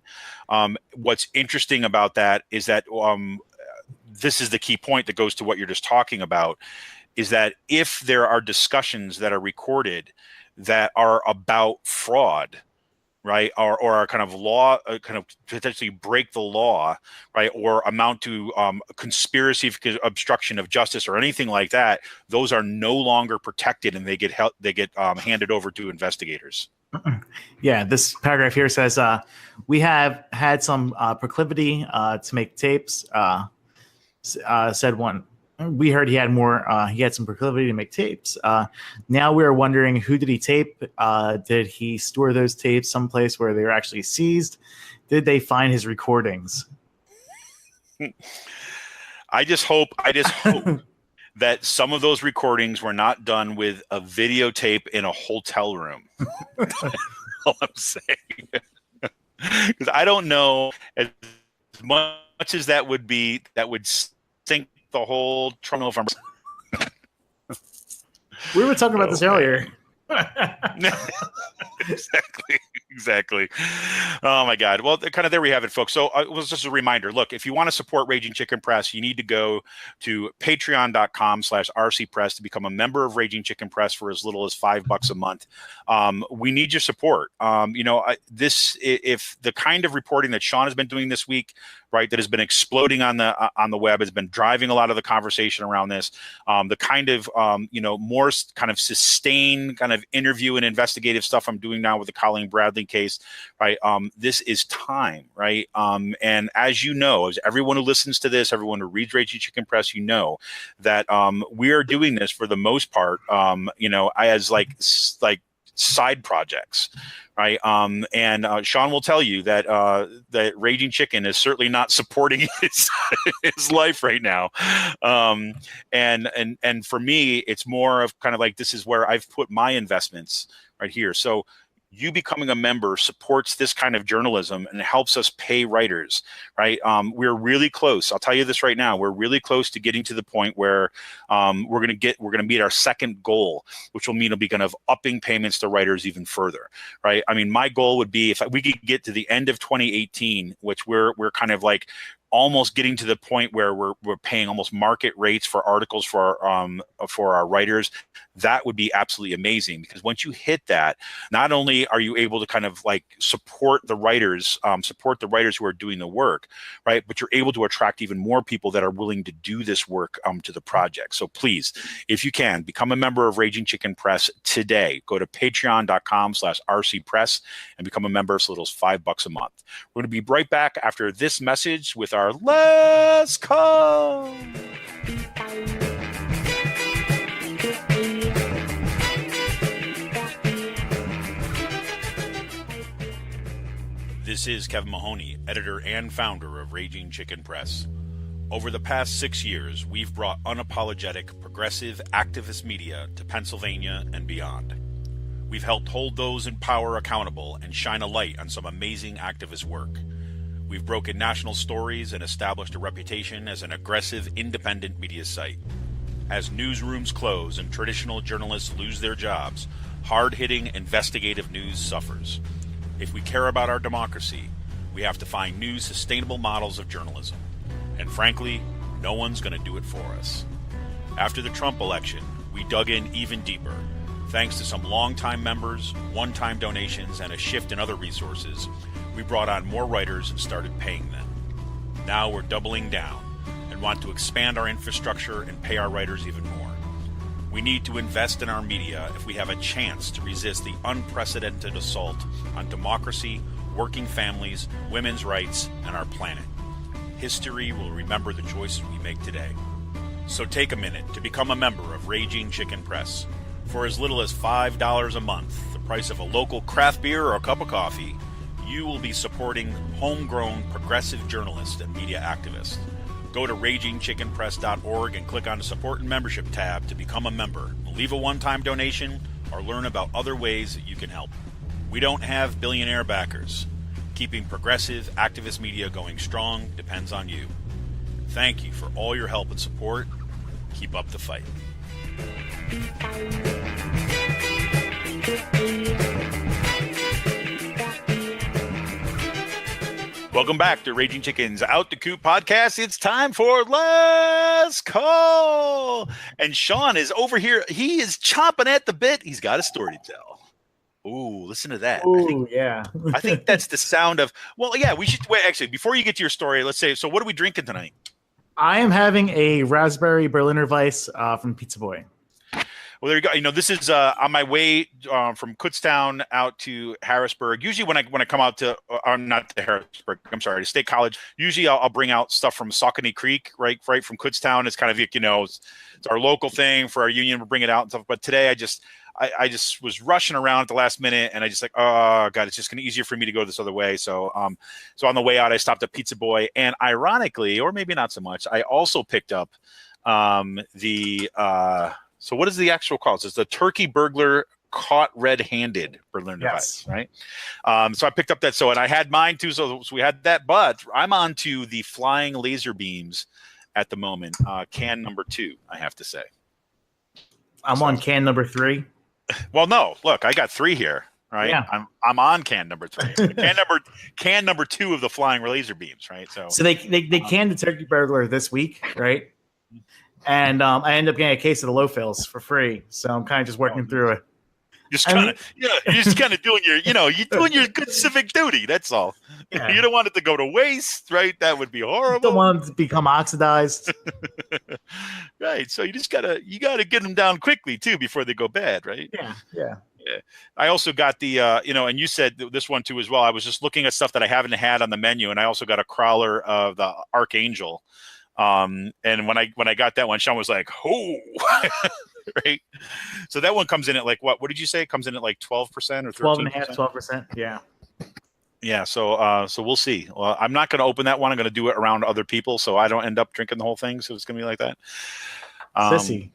What's interesting about that is that this is the key point that goes to what you're just talking about, is that if there are discussions that are recorded that are about fraud, right, or are kind of law, kind of potentially break the law, right, or amount to conspiracy, obstruction of justice, or anything like that, those are no longer protected, and they get handed over to investigators. Yeah, this paragraph here says we have had some proclivity to make tapes. Said one. We heard he had more. He had some proclivity to make tapes. Now we're wondering, who did he tape? Did he store those tapes someplace where they were actually seized? Did they find his recordings? I just hope that some of those recordings were not done with a videotape in a hotel room. That's all I'm saying. Because I don't know, as much as that would sink the whole Trump. We were talking about this earlier. Exactly. Exactly. Oh my God. Well, kind of there we have it, folks. So it was just a reminder. Look, if you want to support Raging Chicken Press, you need to go to patreon.com/rcpress to become a member of Raging Chicken Press for as little as $5 a month. We need your support. If the kind of reporting that Sean has been doing this week, right, that has been exploding on the web, has been driving a lot of the conversation around this. The kind of more kind of sustained kind of interview and investigative stuff I'm doing now with the Colleen Bradley case, right? This is time, right? And as you know, as everyone who listens to this, everyone who reads Raging Chicken Press, you know that we are doing this for the most part, as like side projects, right? And Sean will tell you that that Raging Chicken is certainly not supporting his life right now. And for me, it's more of kind of like, this is where I've put my investments right here. So you becoming a member supports this kind of journalism and helps us pay writers, right? We're really close. I'll tell you this right now. We're really close to getting to the point where we're going to meet our second goal, which will mean it'll be kind of upping payments to writers even further, right? I mean, my goal would be if we could get to the end of 2018, which we're kind of like almost getting to the point where we're paying almost market rates for articles for our writers. That would be absolutely amazing, because once you hit that, not only are you able to kind of like support the writers who are doing the work, right, but you're able to attract even more people that are willing to do this work to the project. So please, if you can, become a member of Raging Chicken Press today. Go to patreon.com/rcpress and become a member as little as $5 a month. We're going to be right back after this message with our Let's Call. This is Kevin Mahoney, editor and founder of Raging Chicken Press. Over the past 6 years, we've brought unapologetic, progressive, activist media to Pennsylvania and beyond. We've helped hold those in power accountable and shine a light on some amazing activist work. We've broken national stories and established a reputation as an aggressive, independent media site. As newsrooms close and traditional journalists lose their jobs, hard-hitting investigative news suffers. If we care about our democracy, we have to find new, sustainable models of journalism. And frankly, no one's going to do it for us. After the Trump election, we dug in even deeper. Thanks to some longtime members, one-time donations, and a shift in other resources, we brought on more writers and started paying them. Now we're doubling down and want to expand our infrastructure and pay our writers even more. We need to invest in our media if we have a chance to resist the unprecedented assault on democracy, working families, women's rights, and our planet. History will remember the choices we make today. So take a minute to become a member of Raging Chicken Press. For as little as $5 a month, the price of a local craft beer or a cup of coffee, you will be supporting homegrown progressive journalists and media activists. Go to ragingchickenpress.org and click on the Support and Membership tab to become a member. Leave a one-time donation or learn about other ways that you can help. We don't have billionaire backers. Keeping progressive activist media going strong depends on you. Thank you for all your help and support. Keep up the fight. Welcome back to Raging Chicken's Out the Coop podcast. It's time for Let's Call. And Sean is over here. He is chomping at the bit. He's got a story to tell. Ooh, listen to that. Oh, yeah. I think that's the sound of, well, yeah, we should wait. Actually, before you get to your story, let's say, so what are we drinking tonight? I am having a raspberry Berliner Weiss from Pizza Boy. Well, there you go. You know, this is on my way from Kutztown out to Harrisburg. Usually when I come out to, not to Harrisburg, I'm sorry, to State College, usually I'll bring out stuff from Saucony Creek, right from Kutztown. It's kind of, you know, it's our local thing for our union. We'll bring it out and stuff. But today I just was rushing around at the last minute, and I just like, oh God, it's just going to be easier for me to go this other way. So so on the way out, I stopped at Pizza Boy, and ironically, or maybe not so much, I also picked up so what is the actual cause? It's the Turkey Burglar Caught Red-Handed Berliner Weiss, right? So I picked up that. So, and I had mine too. So we had that, but I'm on to the Flying Laser Beams at the moment. Can number 2, I have to say. I'm on can number 3. Well, no, look, I got 3 here. right? Yeah. I'm on can number 3. Can number 2 of the flying laser beams, right? So they canned the turkey burglar this week, right? And I ended up getting a case of the low fills for free. So I'm kind of just working through it. You're just kind of doing your, you're doing your good civic duty. That's all. Yeah. You don't want it to go to waste, right? That would be horrible. You don't want them to become oxidized. Right. So you gotta get them down quickly too before they go bad, right? Yeah. I also got the, and you said this one too as well. I was just looking at stuff that I haven't had on the menu, and I also got a crawler of the Archangel. And when I got that one, Sean was like, "Oh." Right. So that one comes in at like what did you say? It comes in at like 12% or 13%? 12%. Yeah. Yeah. So we'll see. Well, I'm not going to open that one. I'm going to do it around other people, so I don't end up drinking the whole thing. So it's going to be like that. Sissy.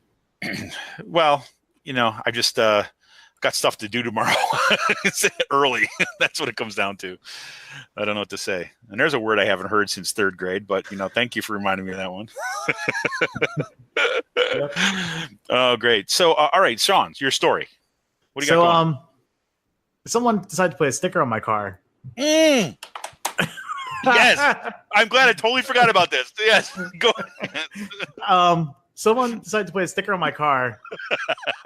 Well, I just got stuff to do tomorrow. It's early. That's what it comes down to. I don't know what to say. And there's a word I haven't heard since 3rd grade, but thank you for reminding me of that one. Yep. Oh, great. So, all right, Sean, your story. What do you got going? Someone decided to put a sticker on my car. Yes. I'm glad I totally forgot about this. Yes. Go ahead. Someone decided to put a sticker on my car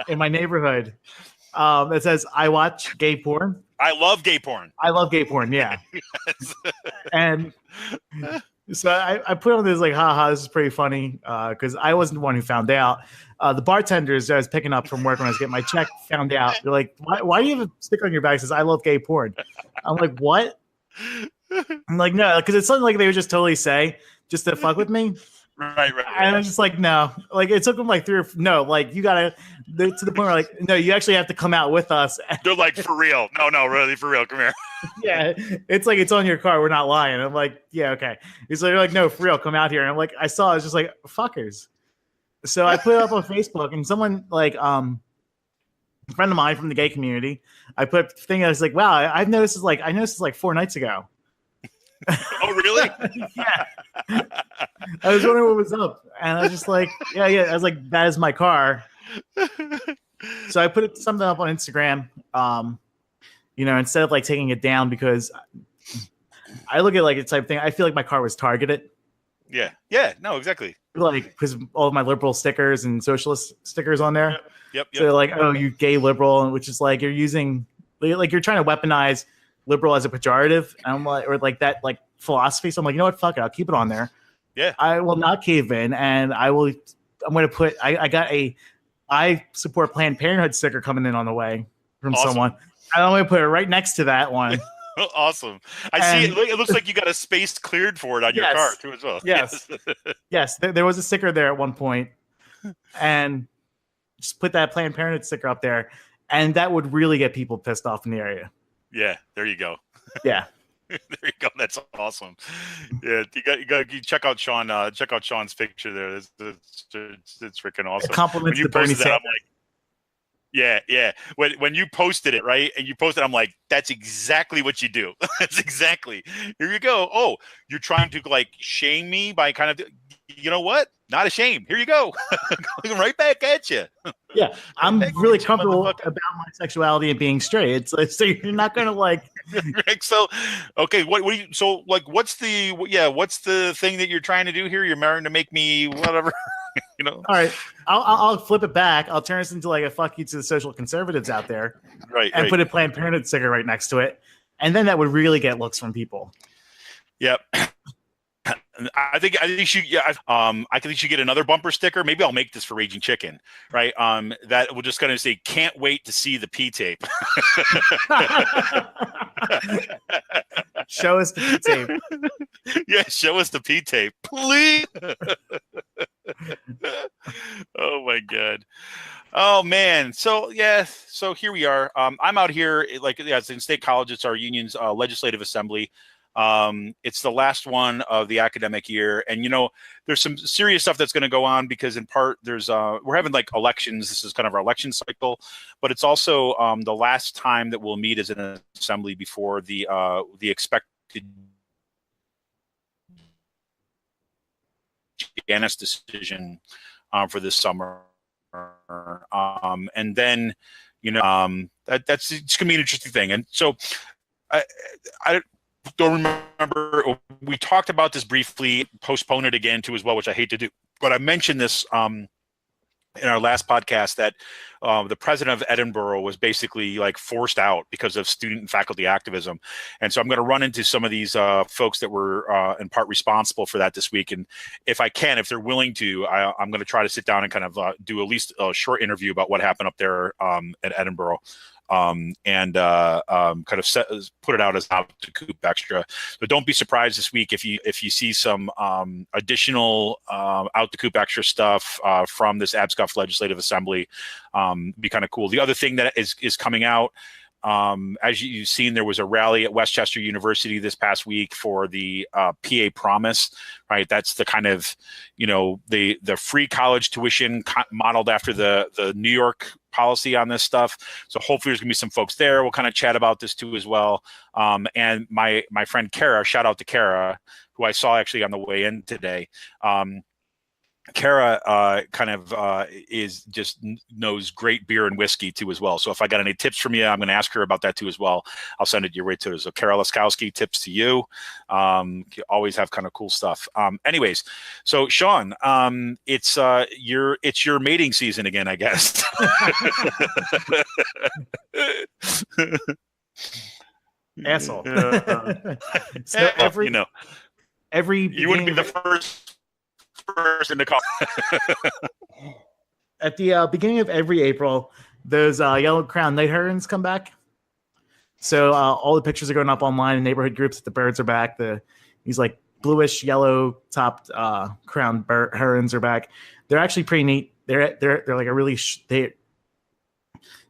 in my neighborhood that says, "I watch gay porn." I love gay porn. I love gay porn, yeah. Yes. And so I put on this like, haha, this is pretty funny, because I wasn't the one who found out. The bartenders that I was picking up from work when I was getting my check found out. They're like, why do you have a sticker on your bag that says, "I love gay porn"? I'm like, what? I'm like, no, because it's something like they would just totally say just to fuck with me. Right. And I'm just like, no. Like, it took them like you gotta, to the point where like, no, you actually have to come out with us. They're like, for real. No, really, for real. Come here. Yeah, it's like, it's on your car. We're not lying. I'm like, yeah, okay. He's like, they're like, no, for real, come out here. And I'm like, I saw it. I was just like, fuckers. So I put it up on Facebook, and someone like, a friend of mine from the gay community, I put a thing. I was like, wow, I noticed this like 4 nights ago. Oh, really? Yeah. I was wondering what was up, and I was just like, yeah. I was like, that is my car. So I put something up on Instagram, instead of like taking it down, because I look at like the type of thing. I feel like my car was targeted. Yeah. No, exactly. Like, because all of my liberal stickers and socialist stickers on there. Yep. So they're like, oh, you gay liberal, which is like you're using, like you're trying to weaponize liberal as a pejorative. And I'm like, or like that, like philosophy. So I'm like, you know what? Fuck it. I'll keep it on there. Yeah. I will not cave in, and I'm going to put, I got I support Planned Parenthood sticker coming in on the way from someone. I'm going to put it right next to that one. Awesome. I see it. It looks like you got a space cleared for it on your car too as well. Yes. Yes. There was a sticker there at one point, and just put that Planned Parenthood sticker up there, and that would really get people pissed off in the area. Yeah. There you go. Yeah. There you go. That's awesome. Yeah, you check out Sean. Check out Sean's picture there. It's freaking awesome. It compliments the Bernie Sanders. Yeah. When you posted it, right, and you posted, I'm like, that's exactly what you do. That's exactly. Here you go. Oh, you're trying to like shame me by kind of, you know what? Not a shame. Here you go. Going right back at you. Yeah, I'm really comfortable about my sexuality and being straight. So you're not gonna like. So, okay. What do you? So like, what's the thing that you're trying to do here? You're marrying to make me whatever. All right, I'll flip it back. I'll turn this into like a fuck you to the social conservatives out there, right? And put a Planned Parenthood sticker right next to it, and then that would really get looks from people. Yep. I think you should get another bumper sticker. Maybe I'll make this for Raging Chicken, right? That will just kind of say, "Can't wait to see the P tape." Show us the P tape. Yeah, show us the P tape, please. Oh my god. Oh man. So here we are. I'm out here it's in State College. It's our union's legislative assembly. It's the last one of the academic year, and there's some serious stuff that's going to go on because in part there's we're having like elections. This is kind of our election cycle, but it's also the last time that we'll meet as an assembly before the expected Janus decision for this summer. And then That's it's gonna be an interesting thing. And so I don't remember. We talked about this briefly, postpone it again too as well, which I hate to do. But I mentioned this in our last podcast that the president of Edinburgh was basically like forced out because of student and faculty activism. And so I'm going to run into some of these folks that were in part responsible for that this week. And if I can, if they're willing to, I'm going to try to sit down and kind of do at least a short interview about what happened up there at Edinburgh. Kind of put it out as out to Coop Extra. But don't be surprised this week if you see some additional out to Coop Extra stuff from this APSCUF Legislative Assembly. Be kind of cool. The other thing that is coming out, as you've seen, there was a rally at Westchester University this past week for the PA Promise, right? That's the kind of, the free college tuition modeled after the New York policy on this stuff. So hopefully there's gonna be some folks there. We'll kind of chat about this too as well. And my friend Kara, shout out to Kara, who I saw actually on the way in today. Kara is just knows great beer and whiskey too as well. So if I got any tips from you, I'm going to ask her about that too as well. I'll send it your way too. So Kara Laskowski, tips to you. You always have kind of cool stuff. Anyways, so Sean, it's your mating season again, I guess. Asshole. So every you wouldn't be the first person to call. At the beginning of every April, those yellow-crowned night herons come back. So all the pictures are going up online in neighborhood groups that the birds are back. These like bluish yellow topped crowned herons are back. They're actually pretty neat. They're like a really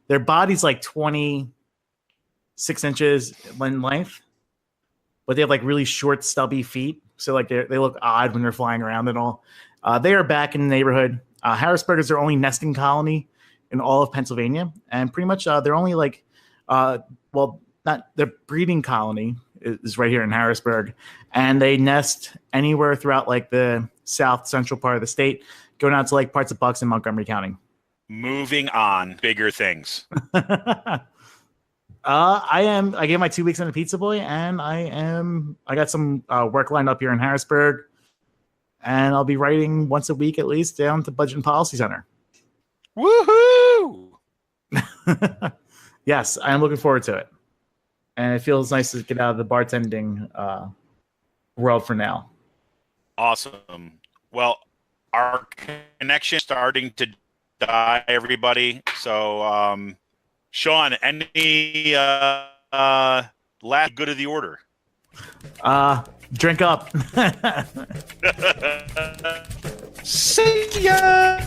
their body's like 26 inches in length, but they have like really short stubby feet. So like they look odd when they're flying around and all. They are back in the neighborhood. Harrisburg is their only nesting colony in all of Pennsylvania, and pretty much they're only like, not their breeding colony is right here in Harrisburg, and they nest anywhere throughout like the south central part of the state, going out to like parts of Bucks and Montgomery County. Moving on, bigger things. I gave my 2 weeks on a pizza boy, and I got some work lined up here in Harrisburg, and I'll be writing once a week at least down to Budget and Policy Center. Woohoo! Yes, I am looking forward to it, and it feels nice to get out of the bartending world for now. Awesome. Well, our connection is starting to die, everybody. So, Sean, any last good of the order? Drink up. See ya.